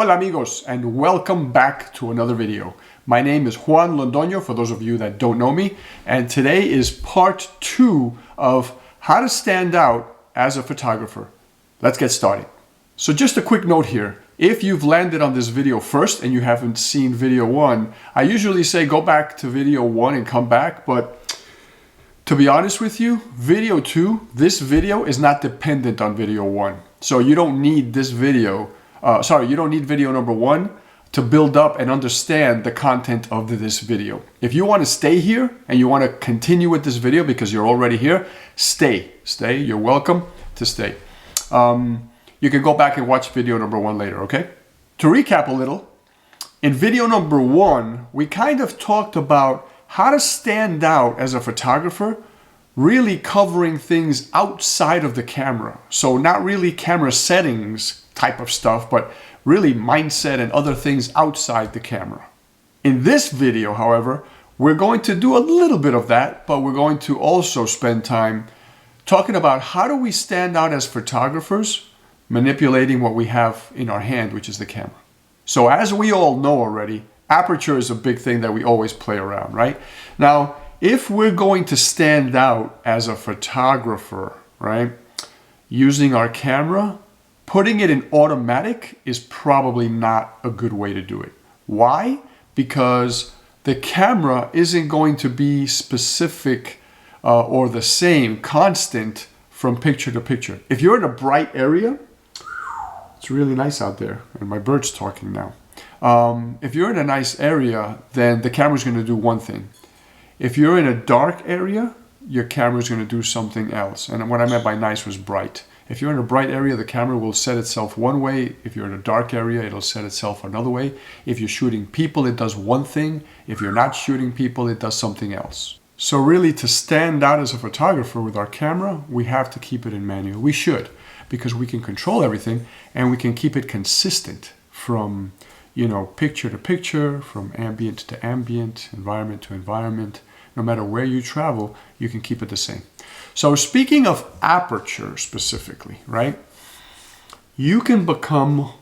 Hola amigos, and welcome back to another video. My name is Juan Londoño, for those of you that don't know me, and today is part 2 of how to stand out as a photographer. Let's get started. So just a quick note here. If you've landed on this video first and you haven't seen video 1, I usually say go back to video 1 and come back, but to be honest with you, video 2, this video is not dependent on video 1. So you don't need this video. You don't need video number 1 to build up and understand the content of this video. If you want to stay here and you want to continue with this video because you're already here, stay. You're welcome to stay. You can go back and watch video number 1 later, okay? To recap a little, in video number 1, we kind of talked about how to stand out as a photographer, really covering things outside of the camera. So not really camera settings type of stuff, but really mindset and other things outside the camera. In this video, however, we're going to do a little bit of that, but we're going to also spend time talking about how do we stand out as photographers, manipulating what we have in our hand, which is the camera. So as we all know already, aperture is a big thing that we always play around, right? Now, if we're going to stand out as a photographer, right, using our camera, putting it in automatic is probably not a good way to do it. Why? Because the camera isn't going to be specific or the same, constant from picture to picture. If you're in a bright area, it's really nice out there, and my bird's talking now. If you're in a nice area, then the camera's going to do one thing. If you're in a dark area, your camera's going to do something else. And what I meant by nice was bright. If you're in a bright area, the camera will set itself one way. If you're in a dark area, it'll set itself another way. If you're shooting people, it does one thing. If you're not shooting people, it does something else. So really, to stand out as a photographer with our camera, we have to keep it in manual. We should, because we can control everything and we can keep it consistent from, picture to picture, from ambient to ambient, environment to environment. No matter where you travel, you can keep it the same. So speaking of aperture specifically, right? You can become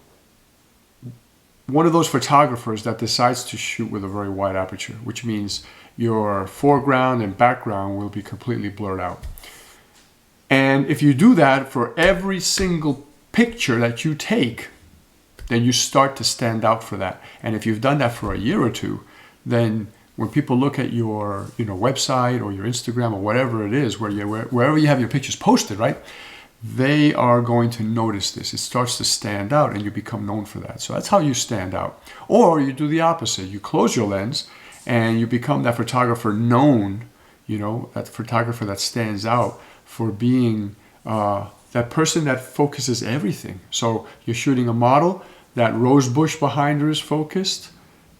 one of those photographers that decides to shoot with a very wide aperture, which means your foreground and background will be completely blurred out. And if you do that for every single picture that you take, then you start to stand out for that. And if you've done that for a year or two, then when people look at your website or your Instagram or whatever it is, wherever you have your pictures posted, right, they are going to notice this. It starts to stand out and you become known for that. So that's how you stand out. Or you do the opposite. You close your lens and you become that photographer known, that photographer that stands out for being that person that focuses everything. So you're shooting a model, that rose bush behind her is focused,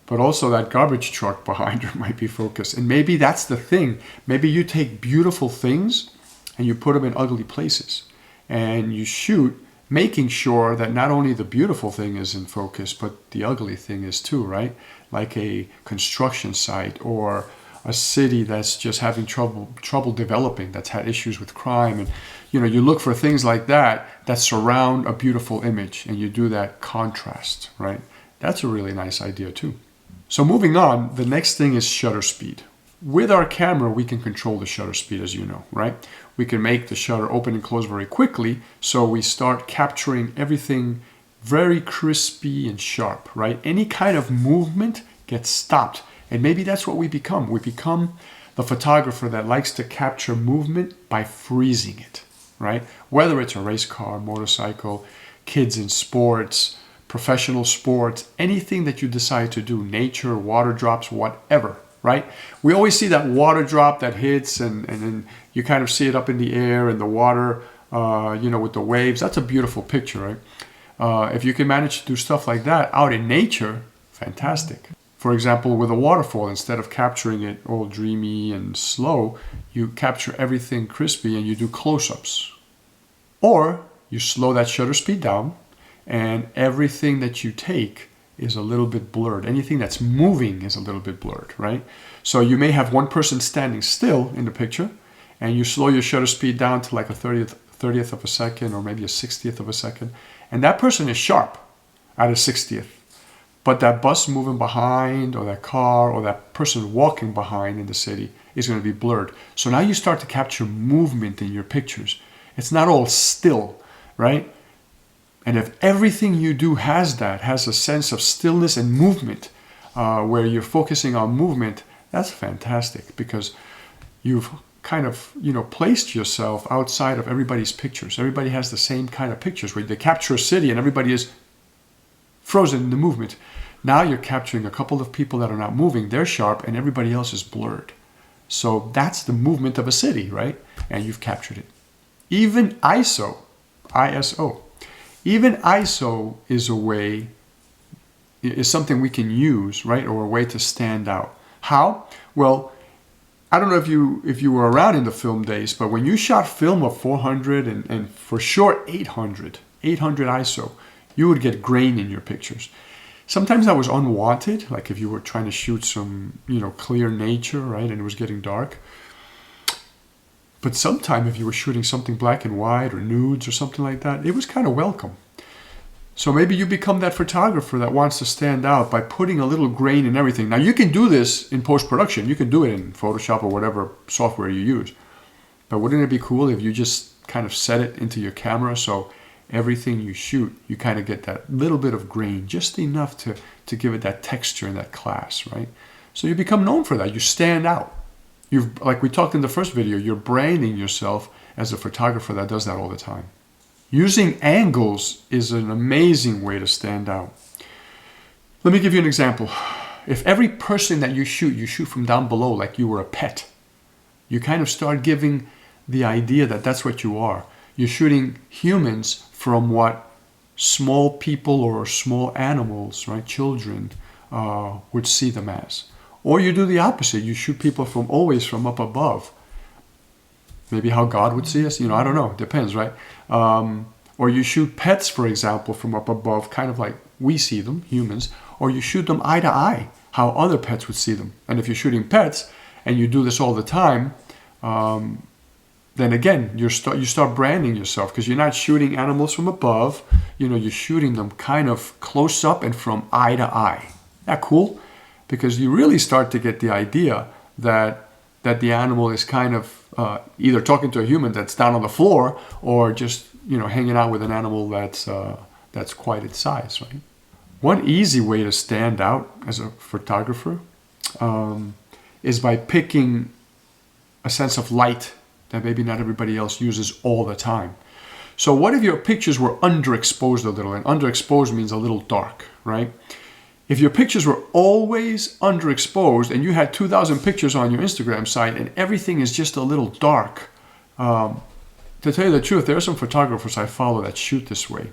but also that garbage truck behind her might be focused. And maybe that's the thing. Maybe you take beautiful things and you put them in ugly places. And you shoot, making sure that not only the beautiful thing is in focus, but the ugly thing is too, right? Like a construction site or a city that's just having trouble developing, that's had issues with crime. And you look for things like that surround a beautiful image, and you do that contrast, right? That's a really nice idea too. So moving on, the next thing is shutter speed. With our camera, we can control the shutter speed, as you know, right? We can make the shutter open and close very quickly, so we start capturing everything very crispy and sharp, right? Any kind of movement gets stopped, and maybe that's what we become. We become the photographer that likes to capture movement by freezing it, right? Whether it's a race car, motorcycle, kids in sports, professional sports, anything that you decide to do, nature, water drops, whatever, right? We always see that water drop that hits and then you kind of see it up in the air and the water, with the waves. That's a beautiful picture, right? If you can manage to do stuff like that out in nature, fantastic. For example, with a waterfall, instead of capturing it all dreamy and slow, you capture everything crispy and you do close-ups. Or you slow that shutter speed down, and everything that you take is a little bit blurred. Anything that's moving is a little bit blurred, right? So you may have one person standing still in the picture, and you slow your shutter speed down to like a 30th of a second or maybe a 60th of a second, and that person is sharp. at a 60th. But that bus moving behind, or that car, or that person walking behind in the city is going to be blurred. So now you start to capture movement in your pictures. It's not all still, right? And if everything you do has a sense of stillness and movement, where you're focusing on movement, that's fantastic, because you've kind of, placed yourself outside of everybody's pictures. Everybody has the same kind of pictures where they capture a city and everybody is frozen in the movement. Now you're capturing a couple of people that are not moving. They're sharp and everybody else is blurred. So that's the movement of a city, right? And you've captured it. Even I.S.O. Even I.S.O. is something we can use, right? Or a way to stand out. How? Well, I don't know if you were around in the film days, but when you shot film of 400 and for sure 800 I.S.O., you would get grain in your pictures. Sometimes that was unwanted, like if you were trying to shoot some, clear nature, right, and it was getting dark. But sometimes if you were shooting something black and white or nudes or something like that, it was kind of welcome. So maybe you become that photographer that wants to stand out by putting a little grain in everything. Now you can do this in post-production. You can do it in Photoshop or whatever software you use. But wouldn't it be cool if you just kind of set it into your camera so everything you shoot, you kind of get that little bit of grain, just enough to give it that texture and that class, right? So you become known for that. You stand out. Like we talked in the first video, you're branding yourself as a photographer that does that all the time. Using angles is an amazing way to stand out. Let me give you an example. If every person that you shoot from down below like you were a pet, you kind of start giving the idea that that's what you are. You're shooting humans from what small people or small animals, right, children, would see them as. Or you do the opposite. You shoot people always from up above. Maybe how God would see us, I don't know. It depends, right? Or you shoot pets, for example, from up above, kind of like we see them, humans. Or you shoot them eye to eye, how other pets would see them. And if you're shooting pets and you do this all the time, then again, you start branding yourself, because you're not shooting animals from above. You're shooting them kind of close up and from eye to eye. Isn't that cool? Because you really start to get the idea that the animal is kind of either talking to a human that's down on the floor, or just hanging out with an animal that's quite its size, right? One easy way to stand out as a photographer is by picking a sense of light that maybe not everybody else uses all the time. So what if your pictures were underexposed a little? And underexposed means a little dark, right? If your pictures were always underexposed and you had 2,000 pictures on your Instagram site and everything is just a little dark, to tell you the truth, there are some photographers I follow that shoot this way.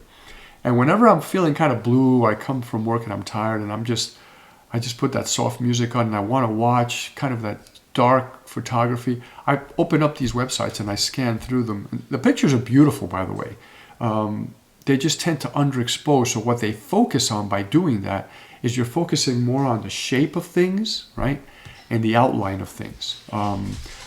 And whenever I'm feeling kind of blue, I come from work and I'm tired and I just put that soft music on and I want to watch kind of that dark photography, I open up these websites and I scan through them. The pictures are beautiful, by the way. They just tend to underexpose. So what they focus on by doing that is you're focusing more on the shape of things, right? And the outline of things.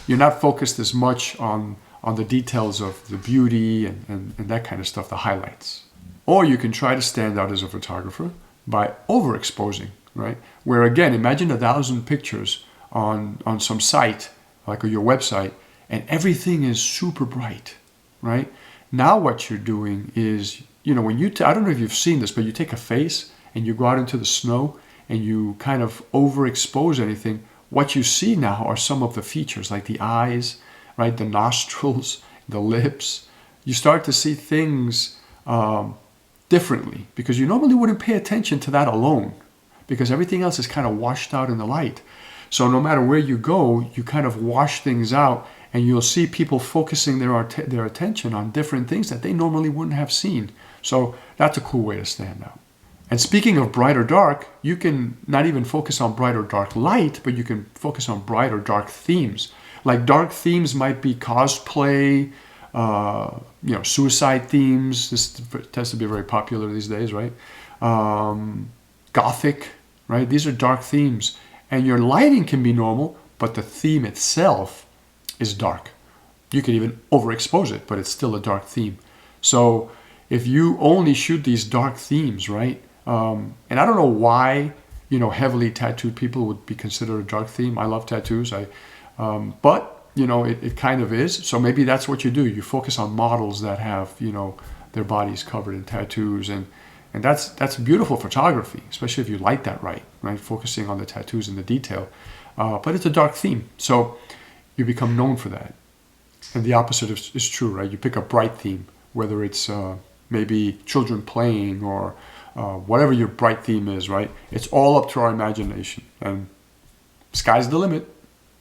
You're not focused as much on the details of the beauty and that kind of stuff, the highlights. Or you can try to stand out as a photographer by overexposing, right? Where again, imagine 1,000 pictures on some site, like your website, and everything is super bright, right? Now what you're doing is, when I don't know if you've seen this, but you take a face and you go out into the snow and you kind of overexpose anything, what you see now are some of the features, like the eyes, right? The nostrils, the lips. You start to see things differently, because you normally wouldn't pay attention to that alone, because everything else is kind of washed out in the light. So no matter where you go, you kind of wash things out, and you'll see people focusing their attention on different things that they normally wouldn't have seen. So that's a cool way to stand out. And speaking of bright or dark, you can not even focus on bright or dark light, but you can focus on bright or dark themes. Like dark themes might be cosplay, suicide themes. This tends to be very popular these days, right? Gothic, right? These are dark themes. And your lighting can be normal, but the theme itself is dark. You can even overexpose it, but it's still a dark theme. So if you only shoot these dark themes, right, And I don't know why, heavily tattooed people would be considered a dark theme. I love tattoos. But it kind of is. So maybe that's what you do. You focus on models that have, their bodies covered in tattoos, and that's beautiful photography, especially if you light that right? Focusing on the tattoos and the detail. But it's a dark theme, so you become known for that. And the opposite is true, right? You pick a bright theme, whether it's maybe children playing or whatever your bright theme is, right? It's all up to our imagination, and sky's the limit.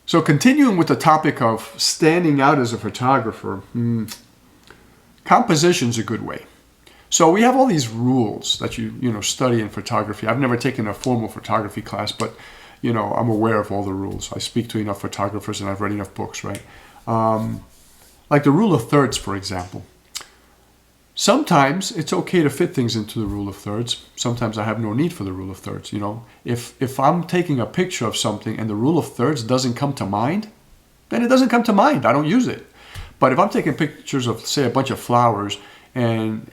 So continuing with the topic of standing out as a photographer, composition's a good way. So we have all these rules that you study in photography. I've never taken a formal photography class, but I'm aware of all the rules. I speak to enough photographers and I've read enough books, right? Like the rule of thirds, for example. Sometimes it's okay to fit things into the rule of thirds. Sometimes I have no need for the rule of thirds. If I'm taking a picture of something and the rule of thirds doesn't come to mind, then it doesn't come to mind. I don't use it. But if I'm taking pictures of, say, a bunch of flowers and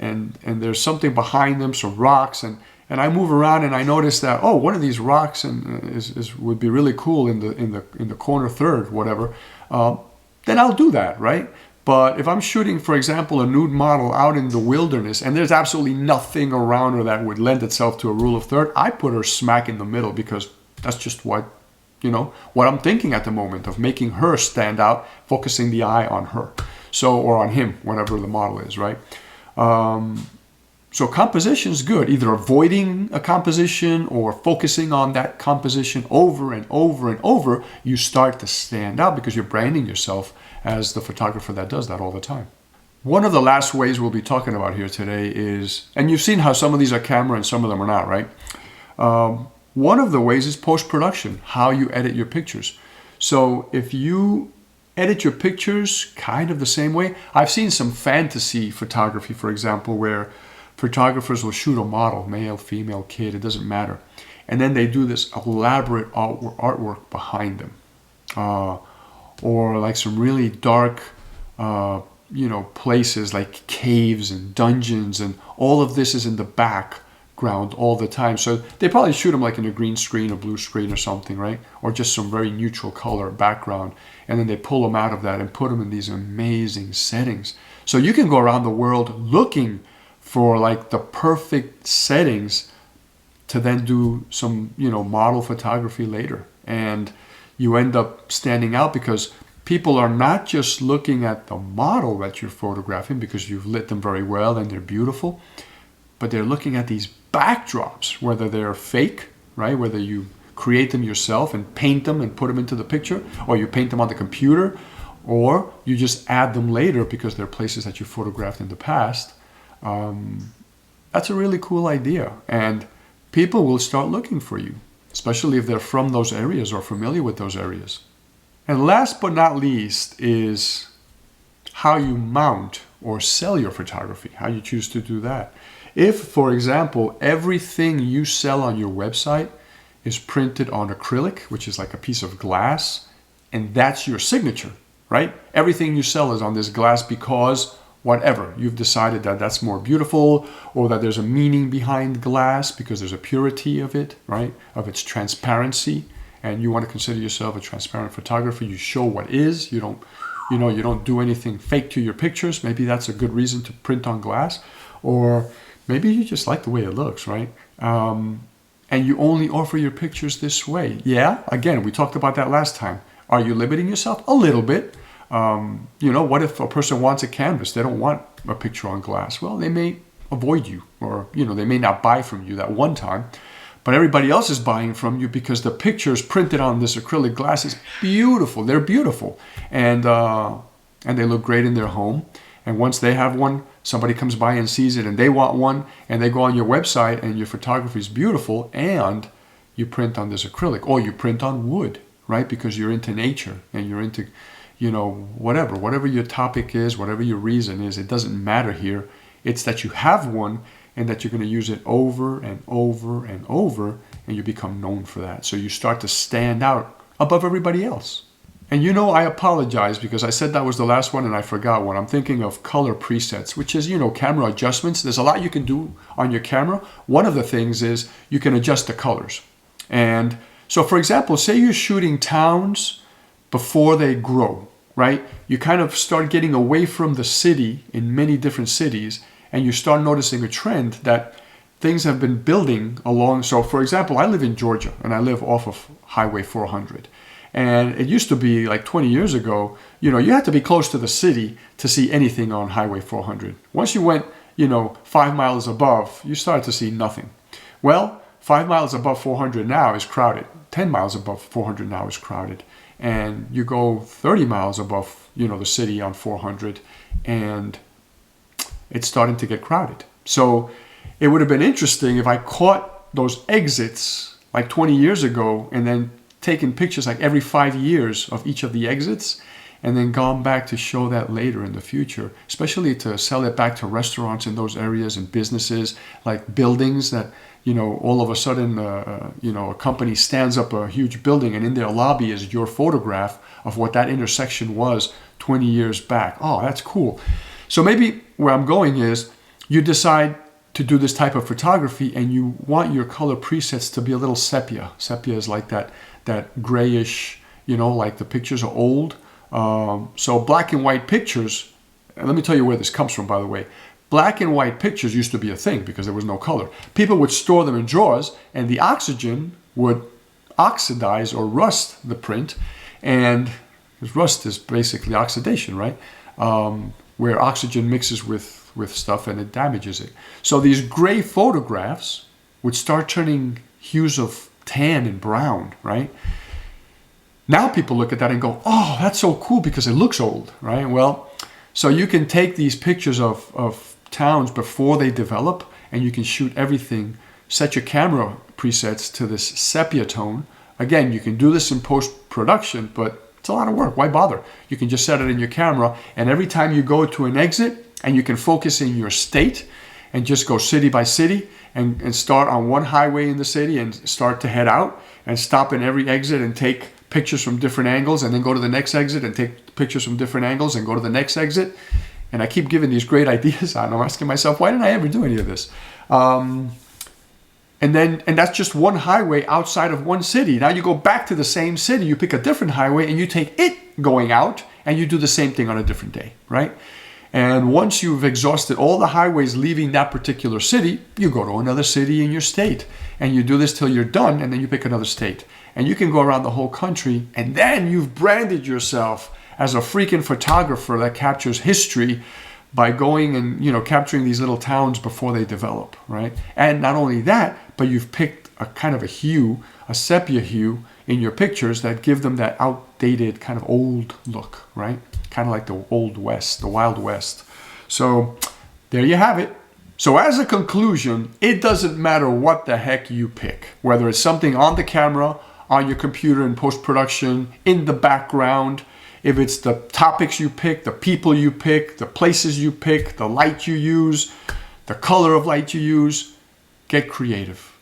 there's something behind them, some rocks, and I move around and I notice that, oh, one of these rocks would be really cool in the corner third, whatever, then I'll do that, right? But if I'm shooting, for example, a nude model out in the wilderness and there's absolutely nothing around her that would lend itself to a rule of third, I put her smack in the middle because that's just what I'm thinking at the moment, of making her stand out, focusing the eye on her. So, or on him, whatever the model is, right? So composition is good, either avoiding a composition or focusing on that composition over and over and over. You start to stand out because you're branding yourself as the photographer that does that all the time. One of the last ways we'll be talking about here today is, and you've seen how some of these are camera and some of them are not, right? One of the ways is post-production, how you edit your pictures. So if you edit your pictures kind of the same way, I've seen some fantasy photography, for example, where photographers will shoot a model, male, female, kid, it doesn't matter. And then they do this elaborate artwork behind them. Or like some really dark, places like caves and dungeons, and all of this is in the background all the time. So they probably shoot them like in a green screen, a blue screen or something, right? Or just some very neutral color background. And then they pull them out of that and put them in these amazing settings. So you can go around the world looking for like the perfect settings to then do some, model photography later. And you end up standing out because people are not just looking at the model that you're photographing because you've lit them very well and they're beautiful, but they're looking at these backdrops, whether they're fake, right? Whether you create them yourself and paint them and put them into the picture, or you paint them on the computer, or you just add them later because they're places that you photographed in the past. That's a really cool idea. And people will start looking for you, especially if they're from those areas or familiar with those areas. And last but not least is how you mount or sell your photography, how you choose to do that. If, for example, everything you sell on your website is printed on acrylic, which is like a piece of glass, and that's your signature, right? Everything you sell is on this glass because whatever, you've decided that that's more beautiful, or that there's a meaning behind glass because there's a purity of it, right? Of its transparency, and you want to consider yourself a transparent photographer. You show what is. You don't do anything fake to your pictures. Maybe that's a good reason to print on glass, or maybe you just like the way it looks, right? And you only offer your pictures this way. Yeah, again, we talked about that last time. Are you limiting yourself? A little bit. What if a person wants a canvas? They don't want a picture on glass. Well, they may avoid you, or, they may not buy from you that one time, but everybody else is buying from you because the pictures printed on this acrylic glass is beautiful. They're beautiful. And they look great in their home. And once they have one, somebody comes by and sees it and they want one, and they go on your website and your photography is beautiful, and you print on this acrylic, or you print on wood, right? Because you're into nature and you're into, whatever your topic is, whatever your reason is, it doesn't matter here. It's that you have one and that you're going to use it over and over and over, and you become known for that. So you start to stand out above everybody else. And you know, I apologize because I said that was the last one and I forgot one. I'm thinking of color presets, which is, you know, camera adjustments. There's a lot you can do on your camera. One of the things is you can adjust the colors. And so, for example, say you're shooting towns before they grow, right? You kind of start getting away from the city in many different cities, and you start noticing a trend that things have been building along. So, for example, I live in Georgia and I live off of Highway 400. And it used to be like 20 years ago, you know, you had to be close to the city to see anything on Highway 400. Once you went, you know, 5 miles above, you started to see nothing. Well, 5 miles above 400 now is crowded. 10 miles above 400 now is crowded. And you go 30 miles above, you know, the city on 400 and it's starting to get crowded. So it would have been interesting if I caught those exits like 20 years ago and then taken pictures like every 5 years of each of the exits and then gone back to show that later in the future, especially to sell it back to restaurants in those areas and businesses like buildings that, you know, all of a sudden, you know, a company stands up a huge building and in their lobby is your photograph of what that intersection was 20 years back. Oh, that's cool. So maybe where I'm going is you decide to do this type of photography and you want your color presets to be a little sepia. Sepia is like that grayish, you know, like the pictures are old. So black and white pictures, and let me tell you where this comes from, by the way. Black and white pictures used to be a thing because there was no color. People would store them in drawers and the oxygen would oxidize or rust the print. And rust is basically oxidation, right? Where oxygen mixes with stuff and it damages it. So these gray photographs would start turning hues of tan and brown, right? Now people look at that and go, oh, that's so cool because it looks old, right? Well, so you can take these pictures of towns before they develop and you can shoot everything, set your camera presets to this sepia tone. Again, you can do this in post-production, but it's a lot of work. Why bother? You can just set it in your camera and every time you go to an exit and you can focus in your state and just go city by city and start on one highway in the city and start to head out and stop in every exit and take pictures from different angles and then go to the next exit and take pictures from different angles and go to the next exit. And I keep giving these great ideas out and I'm asking myself, why didn't I ever do any of this? And that's just one highway outside of one city. Now you go back to the same city, you pick a different highway and you take it going out and you do the same thing on a different day, right? And once you've exhausted all the highways leaving that particular city, you go to another city in your state. And you do this till you're done, and then you pick another state. And you can go around the whole country, and then you've branded yourself as a freaking photographer that captures history by going and, you know, capturing these little towns before they develop, right? And not only that, but you've picked a kind of a hue, a sepia hue in your pictures that give them that outdated kind of old look, right? Kind of like the Old West, the Wild West. So there you have it. So as a conclusion, it doesn't matter what the heck you pick, whether it's something on the camera, on your computer in post-production, in the background, if it's the topics you pick, the people you pick, the places you pick, the light you use, the color of light you use, get creative.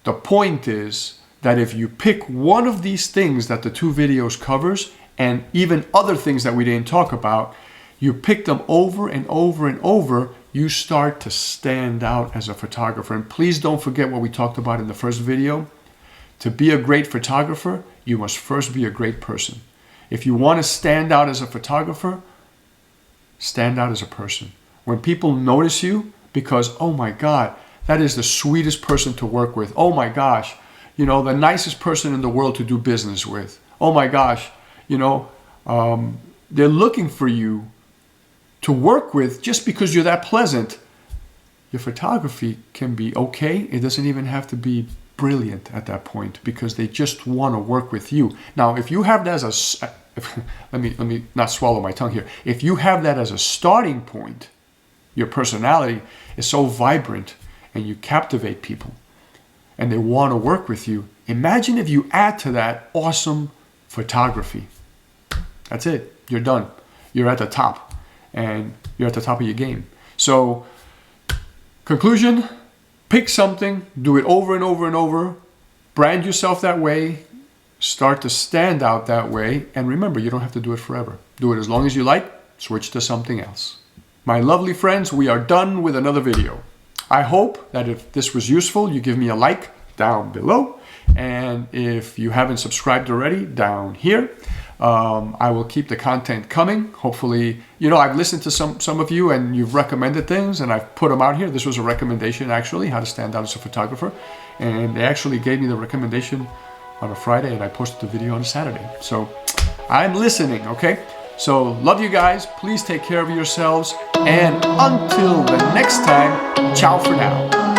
The point is that if you pick one of these things that the two videos covers, and even other things that we didn't talk about, you pick them over and over and over, you start to stand out as a photographer. And please don't forget what we talked about in the first video. To be a great photographer, you must first be a great person. If you want to stand out as a photographer, stand out as a person. When people notice you because, oh my God, that is the sweetest person to work with. Oh my gosh, you know, the nicest person in the world to do business with. Oh my gosh, you know, they're looking for you to work with just because you're that pleasant. Your photography can be okay. It doesn't even have to be brilliant at that point because they just want to work with you. Now, if you have that as a, let me not swallow my tongue here. If you have that as a starting point, your personality is so vibrant and you captivate people and they want to work with you. Imagine if you add to that awesome photography. That's it. You're done. You're at the top and you're at the top of your game. So conclusion, pick something, do it over and over and over, brand yourself that way, start to stand out that way. And remember, you don't have to do it forever. Do it as long as you like, switch to something else. My lovely friends, we are done with another video. I hope that if this was useful, you give me a like down below. And if you haven't subscribed already, down here. I will keep the content coming. Hopefully, I've listened to some of you and you've recommended things and I've put them out here. This was a recommendation actually, how to stand out as a photographer. And they actually gave me the recommendation on a Friday and I posted the video on a Saturday. So I'm listening, okay? So love you guys. Please take care of yourselves. And until the next time, ciao for now.